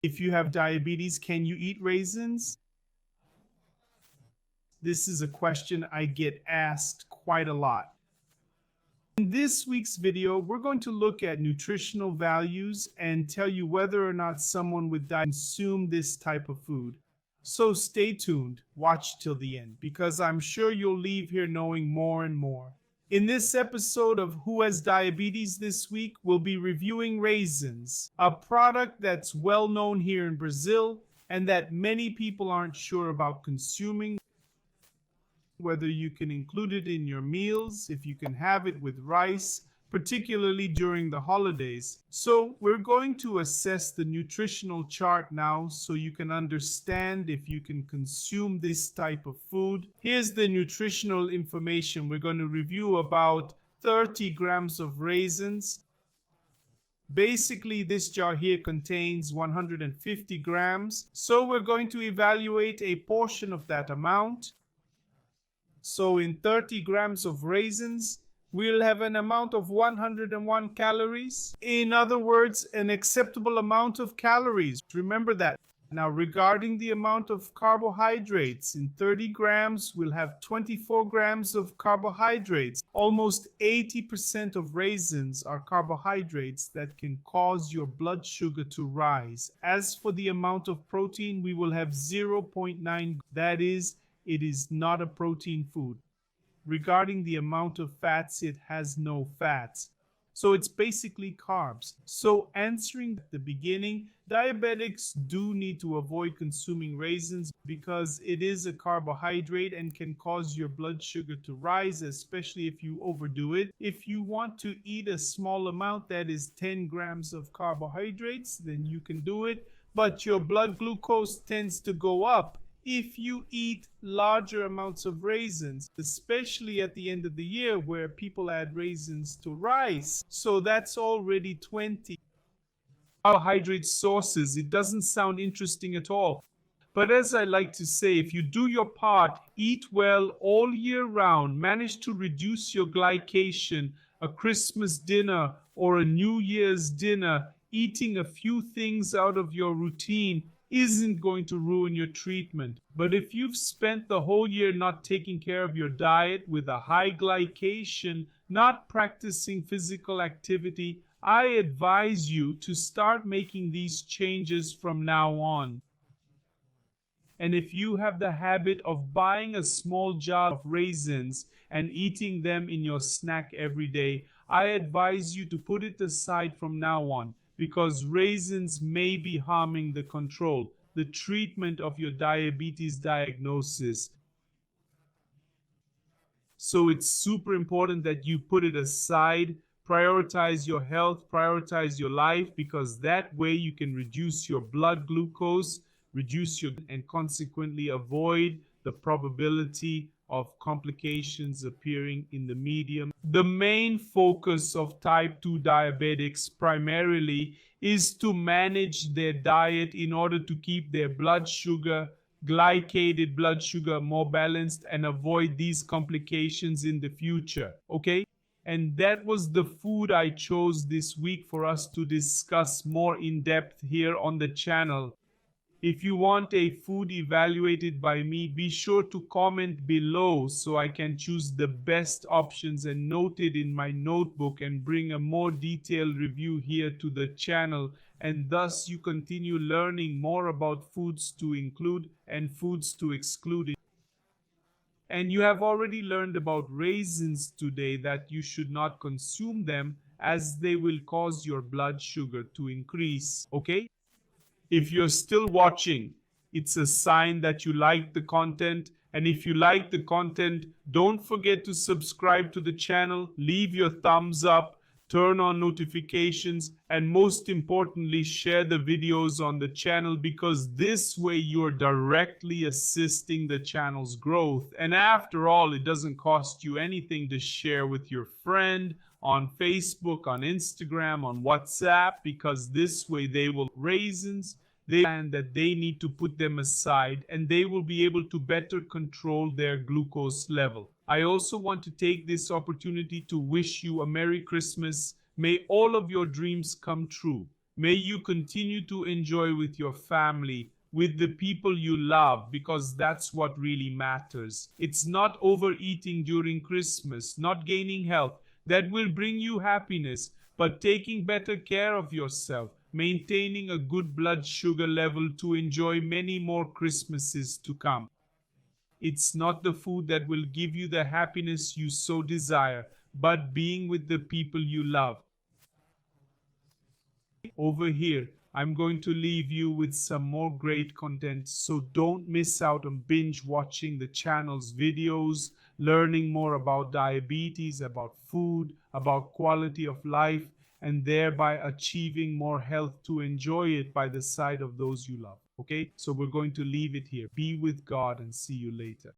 If you have diabetes, can you eat raisins? This is a question I get asked quite a lot. In this week's video, we're going to look at nutritional values and tell you whether or not someone with diabetes consume this type of food. So stay tuned, watch till the end, because I'm sure you'll leave here knowing more and more. In this episode of Who Has Diabetes this week, we'll be reviewing raisins, a product that's well known here in Brazil and that many people aren't sure about consuming, whether you can include it in your meals, if you can have it with rice, particularly during the holidays. So we're going to assess the nutritional chart now so you can understand if you can consume this type of food. Here's the nutritional information. We're going to review about 30 grams of raisins. Basically, this jar here contains 150 grams. So we're going to evaluate a portion of that amount. So in 30 grams of raisins, we'll have an amount of 101 calories. In other words, an acceptable amount of calories. Remember that. Now, regarding the amount of carbohydrates, in 30 grams, we'll have 24 grams of carbohydrates. Almost 80% of raisins are carbohydrates that can cause your blood sugar to rise. As for the amount of protein, we will have 0.9. That is, it is not a protein food. Regarding the amount of fats, it has no fats. So it's basically carbs. So answering at the beginning, diabetics do need to avoid consuming raisins because it is a carbohydrate and can cause your blood sugar to rise, especially if you overdo it. If you want to eat a small amount, that is 10 grams of carbohydrates, then you can do it. But your blood glucose tends to go up if you eat larger amounts of raisins, especially at the end of the year where people add raisins to rice. So that's already 20 carbohydrate sources. It doesn't sound interesting at all. But as I like to say, if you do your part, eat well all year round, manage to reduce your glycation, a Christmas dinner or a New Year's dinner, eating a few things out of your routine isn't going to ruin your treatment. But if you've spent the whole year not taking care of your diet with a high glycation, not practicing physical activity, I advise you to start making these changes from now on. And if you have the habit of buying a small jar of raisins and eating them in your snack every day, I advise you to put it aside from now on, because raisins may be harming the control, the treatment of your diabetes diagnosis. So it's super important that you put it aside, prioritize your health, prioritize your life, because that way you can reduce your blood glucose, and consequently avoid the probability of complications appearing in the medium. The main focus of type 2 diabetics primarily is to manage their diet in order to keep their blood sugar, glycated blood sugar, more balanced and avoid these complications in the future. Okay? And that was the food I chose this week for us to discuss more in depth here on the channel. If you want a food evaluated by me, be sure to comment below so I can choose the best options and note it in my notebook and bring a more detailed review here to the channel, and thus you continue learning more about foods to include and foods to exclude. And you have already learned about raisins today, that you should not consume them as they will cause your blood sugar to increase. Okay? If you're still watching, it's a sign that you like the content. And if you like the content, don't forget to subscribe to the channel, leave your thumbs up, turn on notifications, and most importantly, share the videos on the channel, because this way you're directly assisting the channel's growth. And after all, it doesn't cost you anything to share with your friend on Facebook, on Instagram, on WhatsApp, because this way they will raisins. They understand that they need to put them aside and they will be able to better control their glucose level. I also want to take this opportunity to wish you a Merry Christmas. May all of your dreams come true. May you continue to enjoy with your family, with the people you love, because that's what really matters. It's not overeating during Christmas, not gaining health that will bring you happiness, but taking better care of yourself, maintaining a good blood sugar level to enjoy many more Christmases to come. It's not the food that will give you the happiness you so desire, but being with the people you love. Over here, I'm going to leave you with some more great content, so don't miss out on binge watching the channel's videos, learning more about diabetes, about food, about quality of life, and thereby achieving more health to enjoy it by the side of those you love. Okay, so we're going to leave it here. Be with God and see you later.